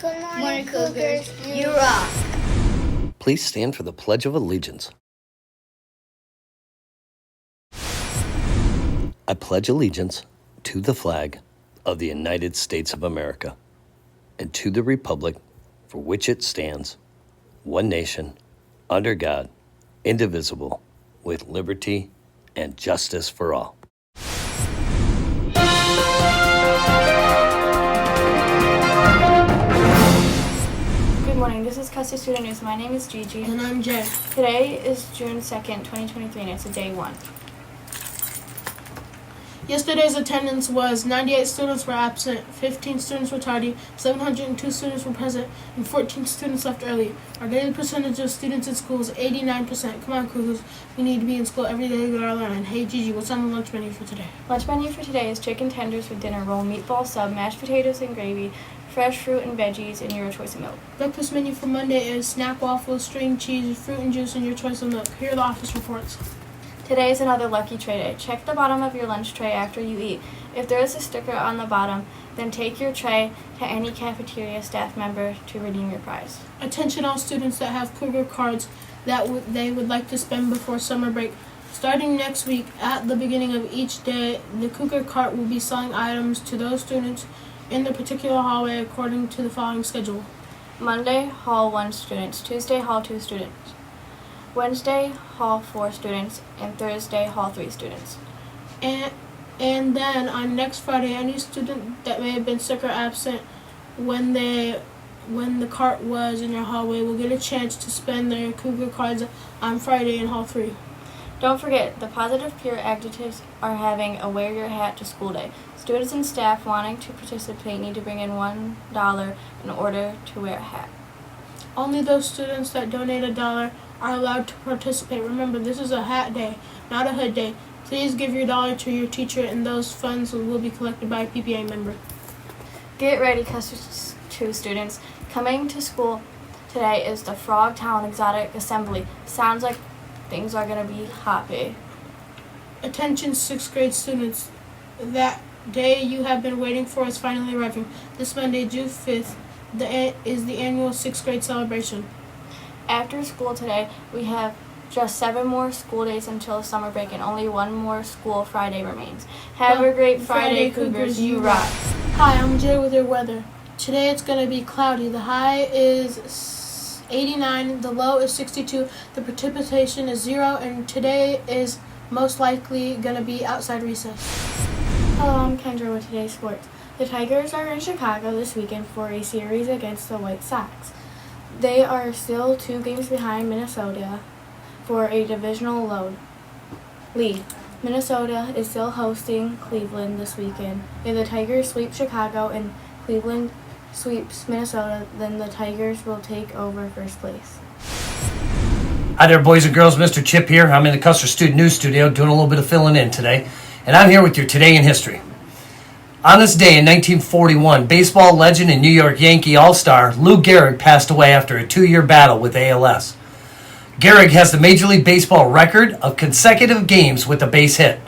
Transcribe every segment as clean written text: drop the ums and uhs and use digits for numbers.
Good morning, Cougars. You rock. Please stand for the Pledge of Allegiance. I pledge allegiance to the flag of the United States of America and to the republic for which it stands, one nation, under God, indivisible, with liberty and justice for all. Good morning, this is Custody Student News. My name is Gigi. And I'm Jay. Today is June 2nd, 2023, and it's a day one. Yesterday's attendance was 98 students were absent, 15 students were tardy, 702 students were present, and 14 students left early. Our daily percentage of students in school is 89%. Come on, Cougars. We need to be in school every day to get our learning. Hey, Gigi, what's on the lunch menu for today? Lunch menu for today is chicken tenders for dinner, roll, meatball sub, mashed potatoes and gravy, fresh fruit and veggies, and your choice of milk. Breakfast menu for Monday is snack waffles, string cheese, fruit and juice, and your choice of milk. Here are the office reports. Today is another lucky tray day. Check the bottom of your lunch tray after you eat. If there is a sticker on the bottom, then take your tray to any cafeteria staff member to redeem your prize. Attention all students that have Cougar cards that they would like to spend before summer break. Starting next week, at the beginning of each day, the Cougar cart will be selling items to those students in the particular hallway according to the following schedule. Monday, Hall 1 students. Tuesday, Hall 2 students. Wednesday, Hall 4 students. And Thursday, Hall 3 students. And then on next Friday, any student that may have been sick or absent when the cart was in your hallway will get a chance to spend their Cougar cards on Friday in Hall 3. Don't forget, the Positive Peer Adjectives are having a Wear Your Hat to School Day. Students and staff wanting to participate need to bring in $1 in order to wear a hat. Only those students that donate $1 are allowed to participate. Remember, this is a hat day, not a hood day. Please give your dollar to your teacher, and those funds will be collected by a PPA member. Get ready, Custody 2 students. Coming to school today is the Frogtown Exotic Assembly. Sounds like things are going to be happy. Attention 6th grade students. That day you have been waiting for is finally arriving. This Monday, June 5th, is the annual 6th grade celebration. After school today, we have just 7 more school days until summer break, and only 1 more school Friday remains. Have a great Friday, Cougars. You rock. Hi, I'm Jay with your weather. Today it's going to be cloudy. The high is 89, the low is 62, the precipitation is 0, and today is most likely going to be outside recess. Hello, I'm Kendra with today's sports. The Tigers are in Chicago this weekend for a series against the White Sox. They are still 2 games behind Minnesota for a divisional lead. Minnesota is still hosting Cleveland this weekend. If the Tigers sweep Chicago and Cleveland sweeps Minnesota, then the Tigers will take over first place. Hi there, boys and girls. Mr. Chip here. I'm in the Custer Student News Studio doing a little bit of filling in today. And I'm here with your Today in History. On this day in 1941, baseball legend and New York Yankee All-Star Lou Gehrig passed away after a 2-year battle with ALS. Gehrig has the Major League Baseball record of consecutive games with a base hit.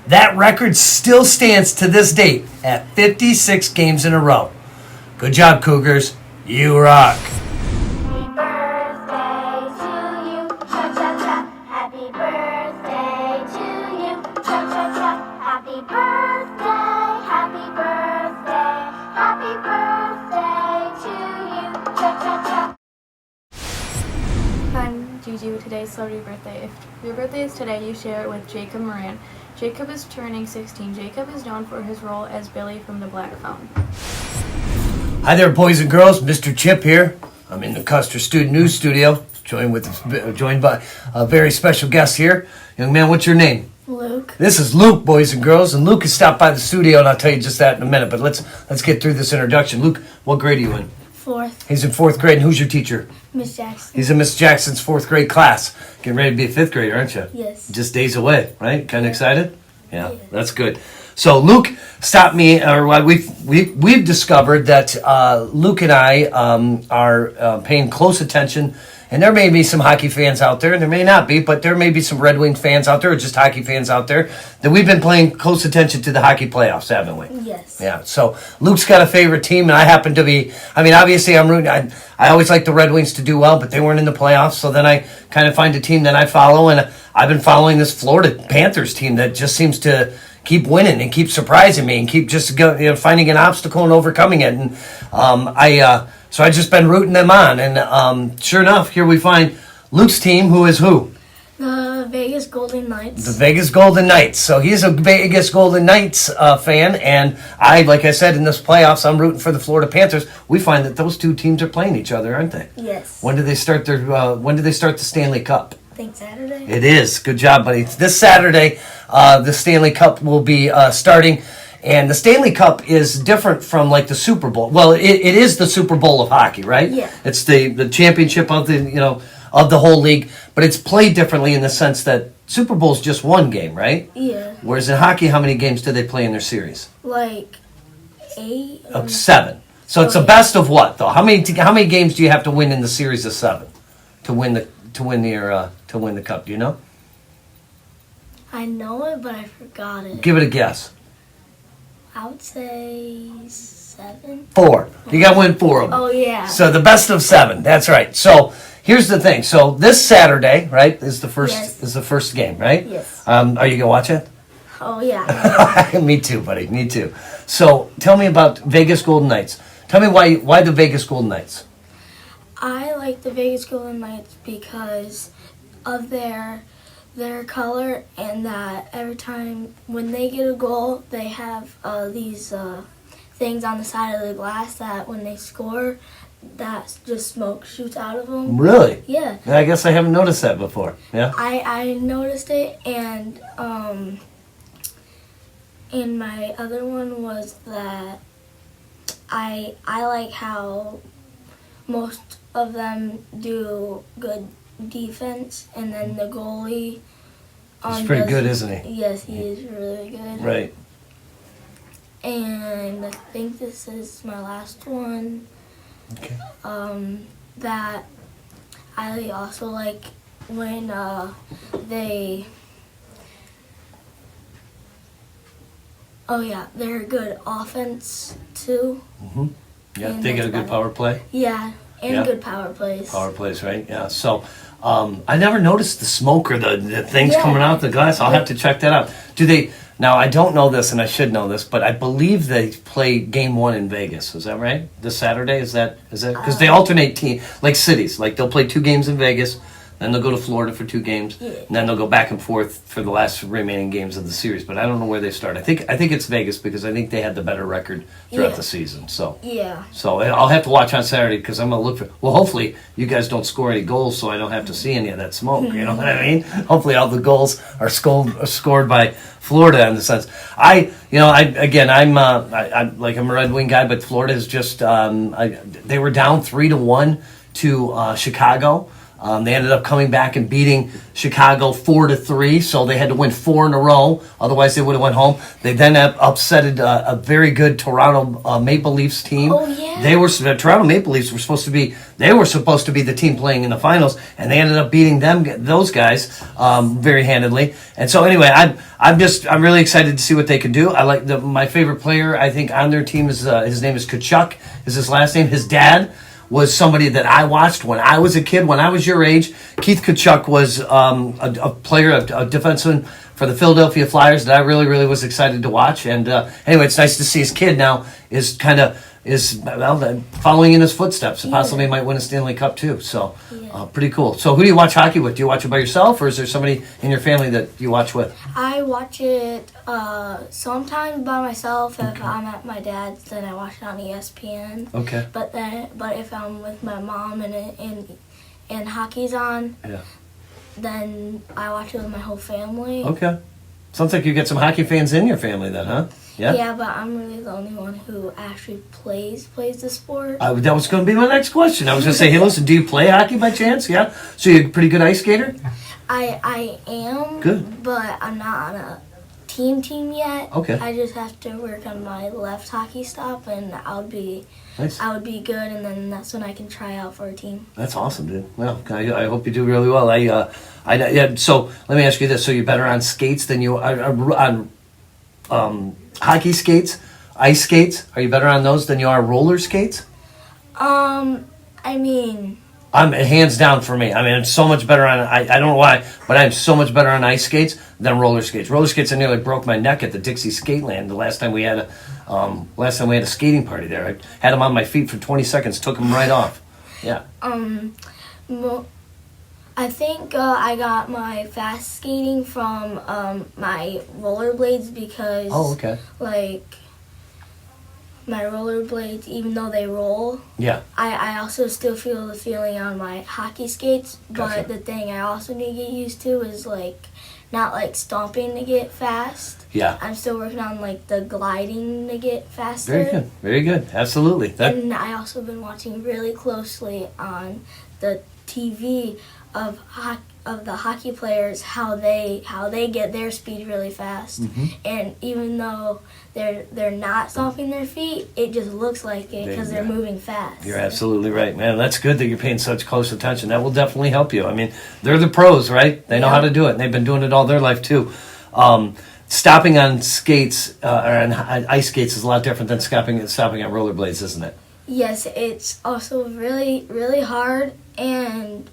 That record still stands to this date at 56 games in a row. Good job, Cougars. You rock. Happy birthday to you. Cha-cha-cha. Happy birthday. Happy birthday. Happy birthday to you. Cha-cha-cha. I'm Gigi with today's celebrity birthday. If your birthday is today, you share it with Jacob Moran. Jacob is turning 16. Jacob is known for his role as Billy from The Black Phone. Hi there, boys and girls. Mr. Chip here. I'm in the Custer Student News Studio, joined by a very special guest here. Young man, what's your name? Luke. This is Luke, boys and girls, and Luke has stopped by the studio, and I'll tell you just that in a minute. But let's get through this introduction. Luke, what grade are you in? 4th. He's in 4th grade, and who's your teacher? Miss Jackson. He's in Miss Jackson's 4th grade class. Getting ready to be a 5th grader, aren't you? Yes. Just days away, right? Kind of excited? Yeah, that's good. So Luke stopped me, or we've discovered that Luke and I are paying close attention. And there may be some hockey fans out there, and there may not be, but there may be some Red Wing fans out there, or just hockey fans out there, that we've been paying close attention to the hockey playoffs, haven't we? Yes. Yeah. So Luke's got a favorite team, and I happen to be. I mean, obviously, I'm rooting. I always like the Red Wings to do well, but they weren't in the playoffs. So then I kind of find a team that I follow, and I've been following this Florida Panthers team that just seems to keep winning and keep surprising me and keep just finding an obstacle and overcoming it. And so I've just been rooting them on. And sure enough, here we find Luke's team, who is who? The Vegas Golden Knights. The Vegas Golden Knights. So he's a Vegas Golden Knights fan. And like I said, in this playoffs, I'm rooting for the Florida Panthers. We find that those two teams are playing each other, aren't they? Yes. When do they start when do they start the Stanley Cup? I think Saturday. It is. Good job, buddy. This Saturday, the Stanley Cup will be starting. And the Stanley Cup is different from like the Super Bowl. Well, it is the Super Bowl of hockey, right? Yeah. It's the championship of the whole league, but it's played differently in the sense that Super Bowl's just one game, right? Yeah. Whereas in hockey, how many games do they play in their series? Like 8. 7. So it's a best of what though? How many games do you have to win in the series of 7 to win the cup? Do you know? I know it, but I forgot it. Give it a guess. I would say 7. 4. You got to win 4 of them. Oh yeah. So the best of 7. That's right. So here's the thing. So this Saturday, right, is the first Yes. is the first game, right? Yes. Are you gonna watch it? Oh yeah. Me too, buddy. Me too. So tell me about Vegas Golden Knights. Tell me why the Vegas Golden Knights. I like the Vegas Golden Knights because of their color, and that every time when they get a goal, they have these things on the side of the glass that when they score, that just smoke shoots out of them. Really? Yeah. I guess I haven't noticed that before. Yeah. I noticed it, and my other one was that I like how most of them do good defense, and then the goalie. He's pretty good, isn't he? Yes, he is really good. Right. And I think this is my last one. Okay. That I also like when they. Oh yeah, they're good offense too. Mm-hmm. Yeah, And they got a that's good about power play. Yeah, and Yeah. good power plays. Power plays, right? Yeah. So I never noticed the smoke or the things Yeah. coming out the glass. I'll have to check that out. Do they? Now I don't know this, and I should know this, but I believe they play Game 1 in Vegas. Is that right? This Saturday? Is that because they alternate team like cities? Like they'll play 2 games in Vegas, then they'll go to Florida for 2 games, and then they'll go back and forth for the last remaining games of the series. But I don't know where they start. I think it's Vegas because I think they had the better record throughout Yeah. the season. So. Yeah. So I'll have to watch on Saturday because I'm gonna look for. Well, hopefully you guys don't score any goals, so I don't have to see any of that smoke. You know what I mean? Hopefully all the goals are scored by Florida in the sense. I'm a Red Wing guy, but Florida is just. They were down 3-1 to Chicago. They ended up coming back and beating Chicago 4-3, so they had to win 4 in a row. Otherwise, they would have went home. They then upsetted a very good Toronto Maple Leafs team. Oh, yeah. The Toronto Maple Leafs were supposed to be the team playing in the finals, and they ended up beating those guys very handedly. And so anyway, I'm really excited to see what they can do. I like my favorite player I think on their team is his name is Kachuk. Is his last name? His dad was somebody that I watched when I was a kid, when I was your age. Keith Kachuk was a player, a defenseman for the Philadelphia Flyers that I really, really was excited to watch. And anyway, it's nice to see his kid now is following in his footsteps. And possibly might win a Stanley Cup too. So pretty cool. So who do you watch hockey with? Do you watch it by yourself, or is there somebody in your family that you watch with? I watch it sometimes by myself. If I'm at my dad's, then I watch it on ESPN. Okay. But if I'm with my mom and hockey's on, then I watch it with my whole family. Okay. Sounds like you get some hockey fans in your family then, huh? Yeah. Yeah, but I'm really the only one who actually plays the sport. That was going to be my next question. I was going to say, hey, listen, do you play hockey by chance? Yeah. So you're a pretty good ice skater? I am. Good. But I'm not on a team yet. Okay. I just have to work on my left hockey stop, and I would be good, and then that's when I can try out for a team. That's awesome, dude. Well, I hope you do really well. Yeah. So let me ask you this: so you're better on skates than you are on hockey skates, ice skates? Are you better on those than you are roller skates? I mean, I'm hands down for me. I mean, I'm so much better on. I don't know why, but I'm so much better on ice skates than roller skates. Roller skates, I nearly broke my neck at the Dixie Skateland the last time we had a skating party there. I had them on my feet for 20 seconds, took them right off. Yeah. well, I think I got my fast skating from my rollerblades because Oh, okay. like my rollerblades, even though they roll, Yeah. I also still feel the feeling on my hockey skates. Gotcha. But the thing I also need to get used to is like not like stomping to get fast. Yeah. I'm still working on like the gliding to get faster. Very good. Very good. Absolutely. And I also been watching really closely on the TV of the hockey players how they get their speed really fast. Mm-hmm. And even though they're not stomping their feet, it just looks like it because they're moving fast. You're absolutely right, man. That's good that you're paying such close attention. That will definitely help you. I mean, they're the pros, right? They know how to do it, and they've been doing it all their life too. Stopping on skates or on ice skates is a lot different than stopping on rollerblades, isn't it? Yes, it's also really, really hard, and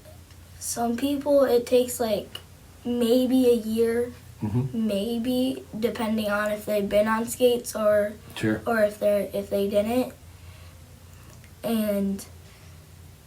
some people it takes like maybe a year, maybe depending on if they've been on skates or Sure. or if they didn't. And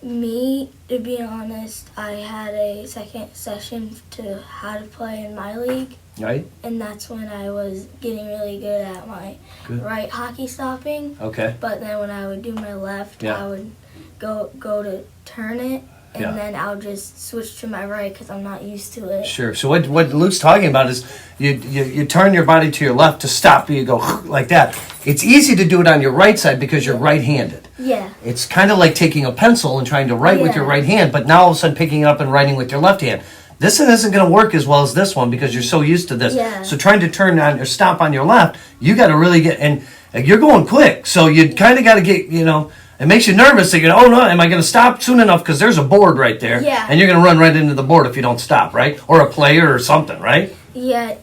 me, to be honest, I had a second session to how to play in my league, Right? and that's when I was getting really good at my right hockey stopping. Okay. But then when I would do my left, Yeah. I would go to turn it, and Yeah. then I'll just switch to my right because I'm not used to it. Sure. So what Luke's talking about is you turn your body to your left to stop. You go like that. It's easy to do it on your right side because you're right-handed. Yeah. It's kind of like taking a pencil and trying to write with your Yeah. right hand, but now all of a sudden picking it up and writing with your left hand. This isn't going to work as well as this one because you're so used to this. Yeah. So trying to turn on or stop on your left, you got to really get, and you're going quick. So you kind of got to get, it makes you nervous that oh no, am I going to stop soon enough? Because there's a board right there. Yeah. And you're going to run right into the board if you don't stop, right? Or a player or something, right? Yeah,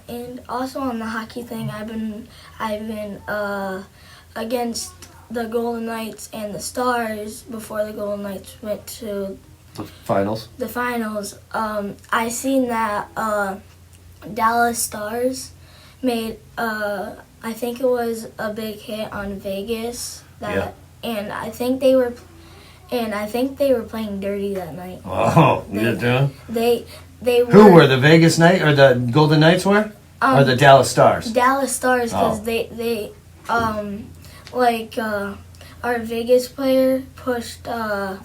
and also on the hockey thing, I've been against the Golden Knights and the Stars before the Golden Knights went to The finals. the finals. I seen that Dallas Stars made I think it was a big hit on Vegas and I think they were playing dirty that night. Oh, you're doing? They were Who were the Vegas Knights or the Golden Knights were? Or the Dallas Stars? Dallas Stars because Oh. they our Vegas player pushed the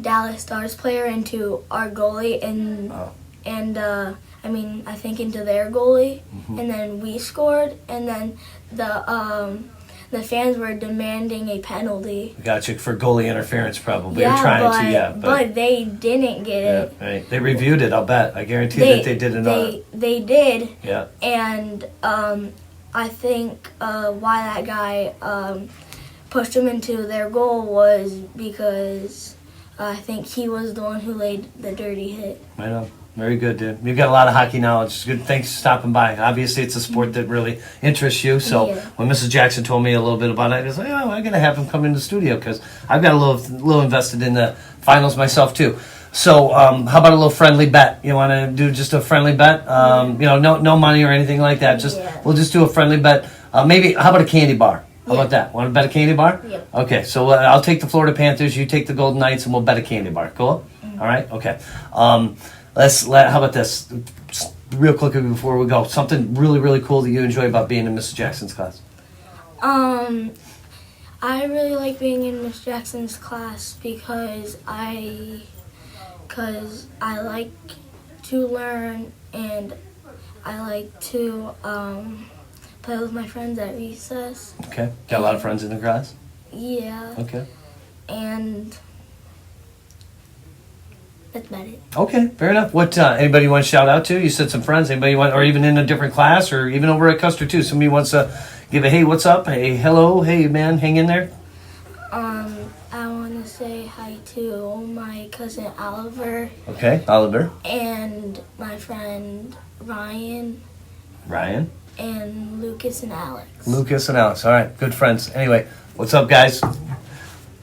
Dallas Stars player into our goalie and I think into their goalie, and then we scored, and then the fans were demanding a penalty. Gotcha, for goalie interference probably. Yeah, You're trying but they didn't get it. Right. They reviewed it, I'll bet. I guarantee that they did it on. They did. Yeah. And I think why that guy pushed him into their goal was because I think he was the one who laid the dirty hit. I know. Very good, dude. You've got a lot of hockey knowledge. It's good. Thanks for stopping by. Obviously, it's a sport that really interests you. So Yeah. when Mrs. Jackson told me a little bit about it, I was like, oh, I'm going to have him come in the studio because I've got a little invested in the finals myself, too. So how about a little friendly bet? You want to do just a friendly bet? No money or anything like that. We'll just do a friendly bet. Maybe, how about a candy bar? How about that? Want to bet a candy bar? Yep. Okay, so I'll take the Florida Panthers, you take the Golden Knights, and we'll bet a candy bar. Cool? All right? Okay. How about this? Real quickly before we go. Something really, really cool that you enjoy about being in Mrs. Jackson's class. I really like being in Miss Jackson's class because I like to learn and I like to play with my friends at recess. Okay. Got a lot of friends in the class? Yeah. Okay. And That's about it. Okay, fair enough. What anybody you want to shout out to? You said some friends. Anybody want, or even in a different class, or even over at Custer too? Somebody wants to give a hey, what's up? Hey, hello, hey man, hang in there. I want to say hi to my cousin Oliver Okay, Oliver, and my friend Ryan Ryan, and Lucas and Alex. Lucas, and Alex. All right, good friends. Anyway, what's up, guys?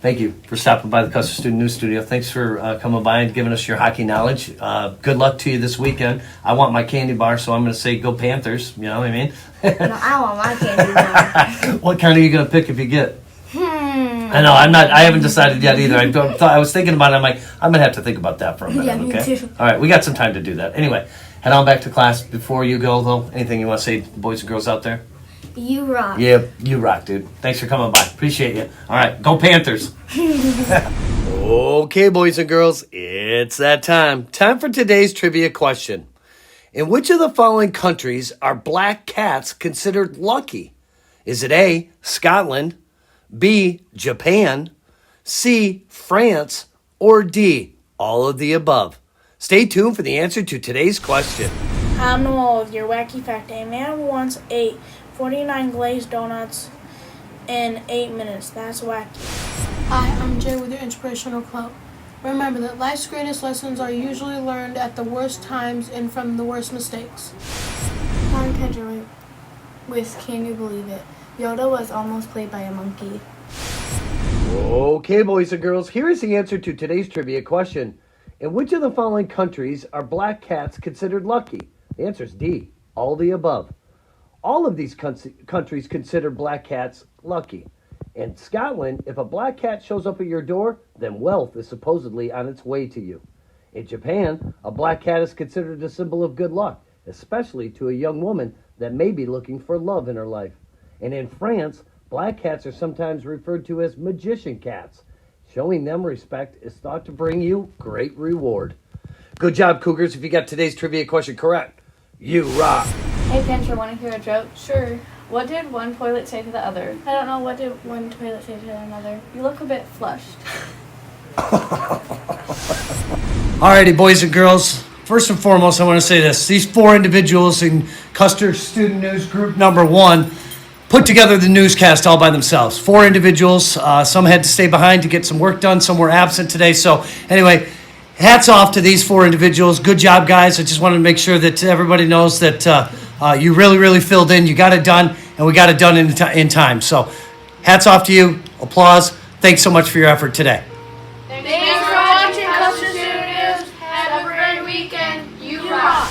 Thank you for stopping by the Custer Student News Studio. Thanks for coming by and giving us your hockey knowledge. Good luck to you this weekend. I want my candy bar, so I'm going to say go Panthers. You know what I mean? No, I want my candy bar. What kind are you going to pick if you get? I know, I'm not. I haven't decided yet either. I was thinking about it. I'm like, I'm gonna have to think about that for a minute. Yeah, me okay. too. All right, we got some time to do that. Anyway, head on back to class. Before you go, though, anything you want to say, to the boys and girls out there? You rock. Yeah, you rock, dude. Thanks for coming by. Appreciate you. All right, go Panthers. Okay, boys and girls, it's that time. Time for today's trivia question. In which of the following countries are black cats considered lucky? Is it A, Scotland, B, Japan, C, France, or D, all of the above? Stay tuned for the answer to today's question. I'm Noel with your wacky fact. A man once ate 49 glazed donuts in 8 minutes. That's wacky. Hi, I'm Jay with your inspirational quote. Remember that life's greatest lessons are usually learned at the worst times and from the worst mistakes. I'm Kendra with Can You Believe It? Yoda was almost played by a monkey. Okay, boys and girls, here is the answer to today's trivia question. In which of the following countries are black cats considered lucky? The answer is D, all the above. All of these countries consider black cats lucky. In Scotland, if a black cat shows up at your door, then wealth is supposedly on its way to you. In Japan, a black cat is considered a symbol of good luck, especially to a young woman that may be looking for love in her life. And in France, black cats are sometimes referred to as magician cats. Showing them respect is thought to bring you great reward. Good job, Cougars, if you got today's trivia question correct. You rock. Hey, Kendra, want to hear a joke? Sure. What did one toilet say to the other? I don't know, what did one toilet say to another? You look a bit flushed. Alrighty, boys and girls. First and foremost, I want to say this. These four individuals in Custer Student News Group number 1 put together the newscast all by themselves. 4 individuals. Some had to stay behind to get some work done. Some were absent today. So anyway, hats off to these 4 individuals. Good job, guys. I just wanted to make sure that everybody knows that you really, really filled in. You got it done, and we got it done in time. So hats off to you. Applause. Thanks so much for your effort today. Thanks for watching Custer Student News. Have a great weekend. You rock.